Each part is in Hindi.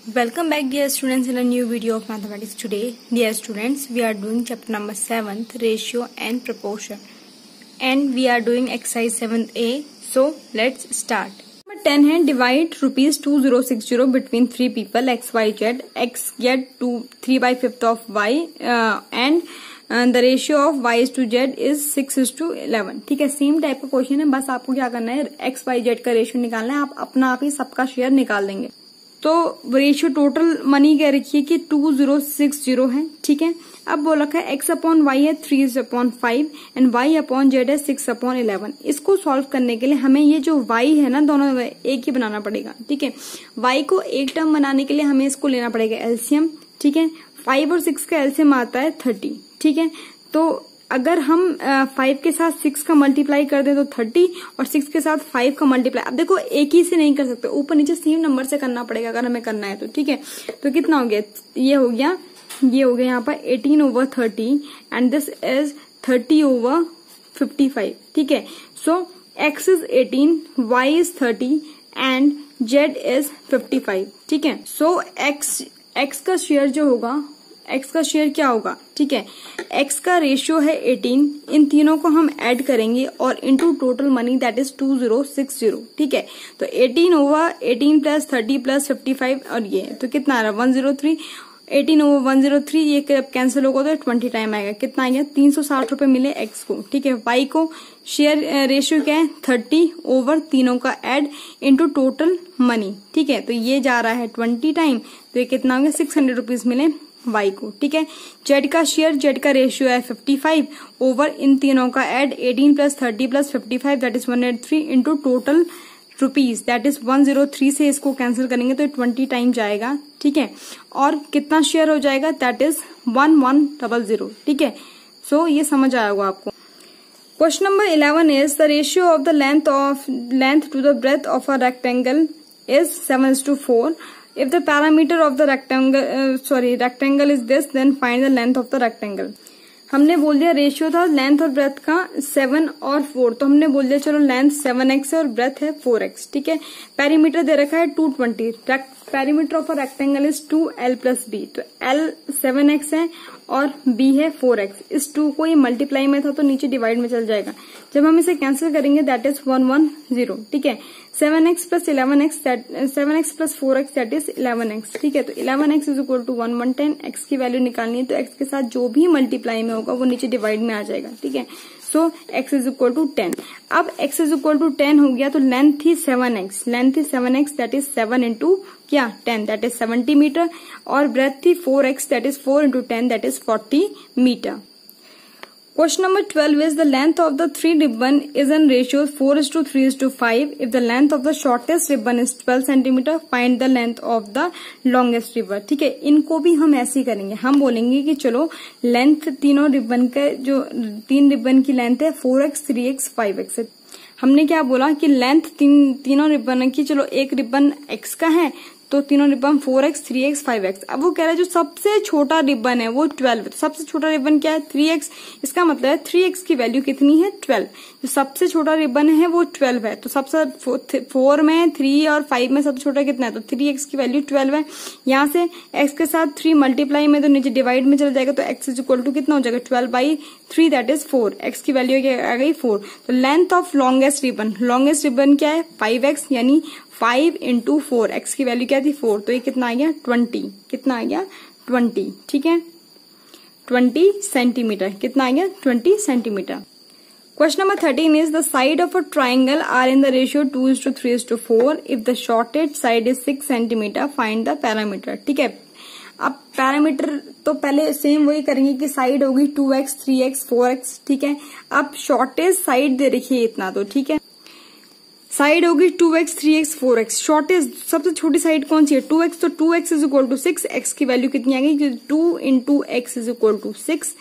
Welcome back, dear students, in a new video of mathematics. Today, dear students, we are doing chapter number 7th, ratio and proportion, and we are doing exercise 7A. So let's start. Number 10 है divide rupees 2060 between 3 people x y z. X get 3/5 of y and the ratio of y is to z is 6:11. ठीक है, सेम टाइप का क्वेश्चन है, बस आपको क्या करना है, एक्स वाई जेड का रेशियो निकालना है. आप अपना आप ही सबका शेयर निकाल देंगे. तो रेशियो टोटल मनी कह रखी है कि 2060 है. ठीक है, अब बोल रखा है x अपॉन वाई है 3/5 एंड y अपॉन जेड है 6/11. इसको सॉल्व करने के लिए हमें ये जो y है ना, दोनों एक ही बनाना पड़ेगा. ठीक है, y को एक टर्म बनाने के लिए हमें इसको लेना पड़ेगा एलसीएम. ठीक है, 5 और 6 का एलसीएम आता है 30. ठीक है, तो अगर हम 5 के साथ 6 का मल्टीप्लाई कर दें तो 30 और 6 के साथ 5 का मल्टीप्लाई. अब देखो एक ही से नहीं कर सकते, ऊपर नीचे सेम नंबर से करना पड़ेगा अगर हमें करना है तो. ठीक है, तो कितना हो गया, ये हो गया यहाँ पर 18/30 एंड दिस इज 30/55. ठीक है, सो x is 18, y is 30 and z is 55. ठीक है, सो x का शेयर जो होगा, x का शेयर क्या होगा. ठीक है, x का रेशियो है 18, इन तीनों को हम ऐड करेंगे और into total money that is 2060. ठीक है, तो 18/18 प्लस 30 प्लस 55 और ये तो कितना आ रहा है 103. 18/103 ये कैंसिल होगा तो 20 टाइम आएगा. कितना आ गया 360 रुपए मिले x को. ठीक है, y को शेयर रेशियो क्या है 30 ओवर तीनों का ऐड इनटू टोटल मनी. ठीक है, तो ये जा रहा है 20 टाइम, तो ये कितना हो गया 600 रुपीज मिले y को. ठीक है, z का शेयर, z का रेशियो है 55 ओवर इन तीनों का add 18 plus 30 plus 55 that is 103 into total rupees that is 103 से इसको कैंसिल करेंगे तो 20 टाइम जाएगा. ठीक है, और कितना शेयर हो जाएगा दैट इज 1100. ठीक है, सो ये समझ आया होगा आपको. Question number 11 is the ratio of the length to the breadth of a rectangle is 7:4. If the parameter of the rectangle is this, then find the length of the rectangle. हमने बोल दिया रेशियो था लेंथ और ब्रेथ का 7 और 4, तो हमने बोल दिया चलो लेंथ 7x है और ब्रेथ है 4x. ठीक है, पेरीमीटर दे रखा है 220. Perimeter of a rectangle is 2l plus b, तो l 7x है और b है 4x. इस 2 को ये मल्टीप्लाई में था तो नीचे डिवाइड में चल जाएगा. जब हम इसे कैंसिल करेंगे दैट इज 110. ठीक है, 7x plus 4x that is 11x. ठीक है, तो 11x is equal to 110. x की वैल्यू निकालनी है तो x के साथ जो भी मल्टीप्लाई में होगा वो नीचे डिवाइड में आ जाएगा. ठीक है, सो x इज इक्वल टू 10. अब x इज इक्वल टू 10 हो गया तो लेंथ थी 7x दैट इज 7 इंटू क्या 10 दैट इज 70 मीटर और ब्रेथ थी 4x that is 4 into 10 that is 40 metre. Question number 12 is the length of the 3 ribbon is in ratio 4:3:5. If the length of the shortest ribbon is 12 centimeter, find the length of the longest ribbon. ठीक है, इनको भी हम ऐसे ही करेंगे. हम बोलेंगे कि चलो लेंथ तीनों रिबन के जो 3 रिबन की लेंथ है 4x, 3x, 5x है. हमने क्या बोला कि लेंथ तीनों रिबन की, चलो एक रिबन x का है तो तीनों रिबन 4x, 3x, 5x. अब वो कह रहा है जो सबसे छोटा रिबन है वो 12. सबसे छोटा रिबन क्या है 3x. इसका मतलब है 3x की वैल्यू कितनी है 12. जो सबसे छोटा रिबन है वो 12 है, तो सबसे 4 में 3 और 5 में सबसे छोटा कितना है, तो 3x की वैल्यू 12 है. यहाँ से x के साथ 3 मल्टीप्लाई में तो नीचे डिवाइड में चल जाएगा, तो x इज इक्वल टू कितना हो जाएगा 12/3 दैट इज 4. x की वैल्यू आ गई 4. तो लेंथ ऑफ लॉन्गेस्ट रिबन क्या है 5x, यानी 5 इंटू 4. x की वैल्यू क्या थी 4, तो ये कितना आ गया 20. कितना आ गया 20. ठीक है, 20 सेंटीमीटर. कितना आ गया 20 centimetre. Question number 13 is the side of a triangle are in the ratio 2:3:4. If the shortest side is 6 centimetre, find the perimeter. ठीक है, अब पैरामीटर तो पहले सेम वही करेंगे कि साइड होगी 2x, 3x, 4x. ठीक है, अब शॉर्टेस्ट साइड दे रखिए इतना, तो ठीक है साइड होगी 2x, 3x, 4x. शॉर्टेस्ट सबसे छोटी साइड कौन सी है 2x, तो 2x is equal to 6. x की वैल्यू कितनी आ गई 2 into x is equal to 6.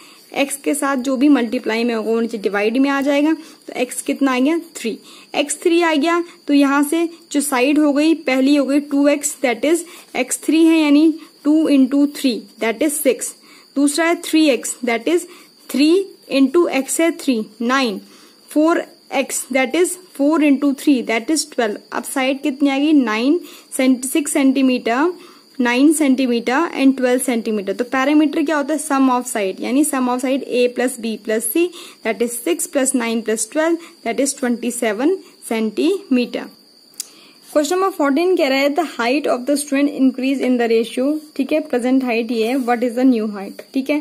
x के साथ जो भी मल्टीप्लाई में होगा वो नीचे डिवाइड में आ जाएगा, तो x कितना आ गया 3. x 3 आ गया तो यहाँ से जो साइड हो गई पहली हो गई 2x दैट इज x 3 है, यानी 2 इंटू 3 दैट इज 6. दूसरा है 3x that is 3 into x है 3 9. 4x that is 4 into 3 that is 12. अब साइड कितनी आ गई 6 सेंटीमीटर 9 सेंटीमीटर एंड 12 सेंटीमीटर। तो पैरामीटर क्या होता है, सम ऑफ साइड, यानी sum of side a plus B plus C that is 6 plus 9 plus 12 that is 27 centimetre. Question number 14 कह रहा है the height of the student increase in the ratio, ठीक है, प्रेजेंट हाइट ये है, what is the new height, ठीक है।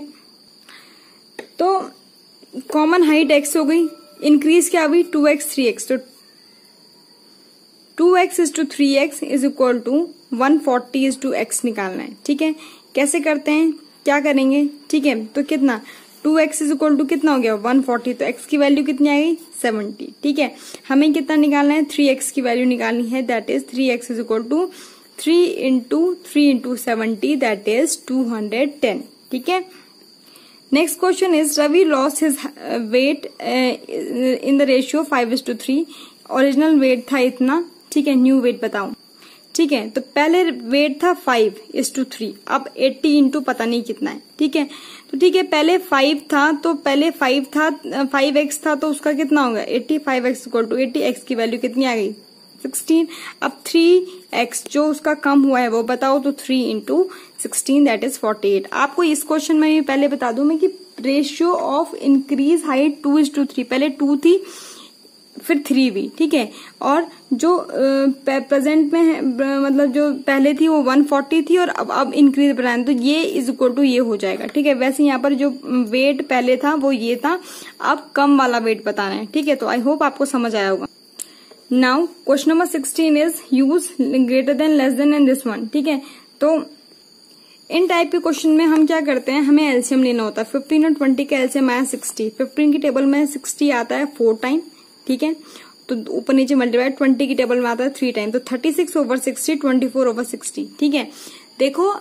तो कॉमन हाइट x हो गई, इंक्रीज क्या हुई 2x 3x, तो 2x is to 3x is equal to 140 is to x निकालना है, ठीक है। कैसे करते हैं, क्या करेंगे, ठीक है। तो कितना 2x इज इक्वल टू कितना हो गया 140, तो x की वैल्यू कितनी आ गई 70, ठीक है। हमें कितना निकालना है 3x की वैल्यू निकालनी है, that is 3x is equal to 3 into 70 that is 210, ठीक है। Next question is Ravi loss his weight in the ratio 5:3, original weight था इतना, ठीक है, न्यू वेट बताओ, ठीक है। तो पहले वेट था 5:3, अब 80 इंटू पता नहीं कितना है, ठीक है। तो ठीक है, पहले 5 था, तो पहले 5 था 5x था, तो उसका कितना होगा 80, 5x इक्वल टू 80, x की वैल्यू कितनी आ गई 16। अब 3x जो उसका कम हुआ है वो बताओ, तो 3 इंटू 16 दैट इज 48। आपको इस क्वेश्चन में भी पहले बता दूं मैं कि रेशियो ऑफ इंक्रीज हाइट 2:3, पहले 2 थी फिर 3 भी, ठीक है। और जो प्रेजेंट में है, मतलब जो पहले थी वो 140 थी और अब इंक्रीज बनाए, तो ये इज इक्वल टू ये हो जाएगा, ठीक है। वैसे यहाँ पर जो वेट पहले था वो ये था, अब कम वाला वेट बताना है, ठीक है। तो आई होप आपको समझ आया होगा। Now question number 16 is use greater than less than and this one, ठीक है। तो इन टाइप के क्वेश्चन में हम क्या करते हैं, हमें एलसीएम लेना होता है। 15 और 20 का एलसीएम आया 60, 15 की टेबल में 60 आता है 4 टाइम, ठीक है। तो ऊपर नीचे मल्टीप्लाई, 20 की टेबल में आता है 3 टाइम, तो 36/60 24/60, ठीक है। देखो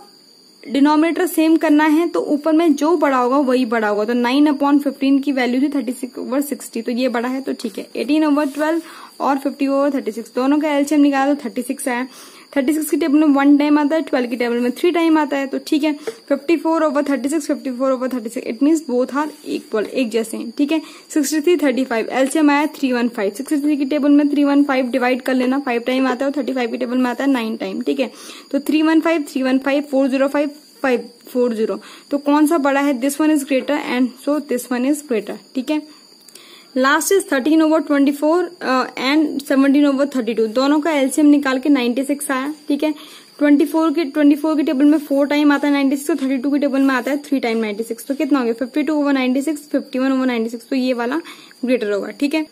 डिनोमिनेटर सेम करना है, तो ऊपर में जो बड़ा होगा वही बड़ा होगा। तो 9/15 की वैल्यू थी 36/60, तो ये बड़ा है, तो ठीक है। 18/12 और 50/36 दोनों का एलसीएम निकाला तो 36 आया। 36 की टेबल में 1 टाइम आता है, 12 की टेबल में 3 टाइम आता है, तो ठीक है। 54/36 54/36 it means both are equal, एक जैसे हैं, ठीक है। 63/35 एलसीएम आया 315, 63 की टेबल में 315 डिवाइड कर लेना, 5 टाइम आता है, और 35 की टेबल में आता है 9 टाइम, ठीक है। तो 315 315 405 540, तो कौन सा बड़ा है, this one is greater and so this one is greater, ठीक है। लास्ट इज 13/24 एंड 17/32, दोनों का एलसीएम निकाल के 96 आया, ठीक है। 24 की टेबल में 4 टाइम आता है 96, और 32 की टेबल में आता है 3 टाइम 96, तो कितना हो गया 52/96 51/96, तो ये वाला ग्रेटर होगा, ठीक है।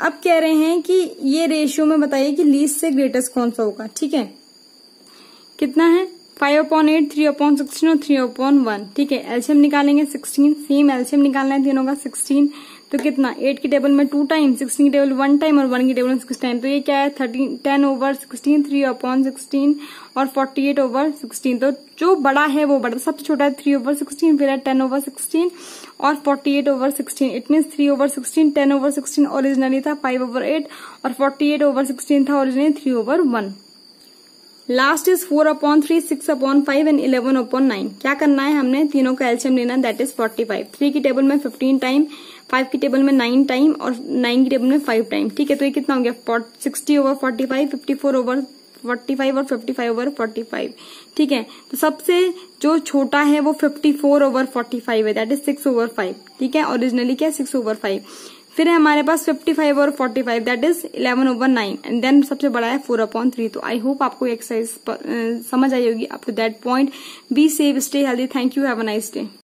अब कह रहे हैं कि ये रेशियो में बताइए कि लीस्ट से ग्रेटेस्ट कौन सा होगा, ठीक है। कितना है 5/8 3/16 और 3/1, ठीक है। एलसीएम निकालेंगे 16, सेम एलसीएम निकालना है तीनों का 16, तो कितना 8 की टेबल में 2 टाइम, 16 की टेबल 1 टाइम और 1 की टेबल में 6 टाइम, तो ये क्या है 10/16 3/16 और 48/16, तो जो बड़ा है वो बड़ा, सबसे छोटा है 3/16, फिर है 10/16 और 48/16, इट मीन 3/16 10/16 ओरिजिनली था 5/8 और 48/16 था ओरिजिनली 3/1। Last is 4/3 6/5 and 11/9। क्या करना है, हमने तीनों का एलसीएम लेना, दैट इज 45। 3 की टेबल में 15 टाइम, 5 की टेबल में 9 टाइम और 9 की टेबल में 5 टाइम, ठीक है। तो ये कितना हो गया 60/45 54/45 और 55/45, ठीक है। तो सबसे जो छोटा है वो 54/45 है, दैट इज 6/5, ठीक है। ओरिजिनली क्या 6/5। फिर है हमारे पास 55/45 दैट इज 11/9 एंड देन सबसे बड़ा है 4/3। तो आई होप आपको एक्सरसाइज समझ आई होगी up to that point. Be safe, stay healthy, thank you, have a nice day.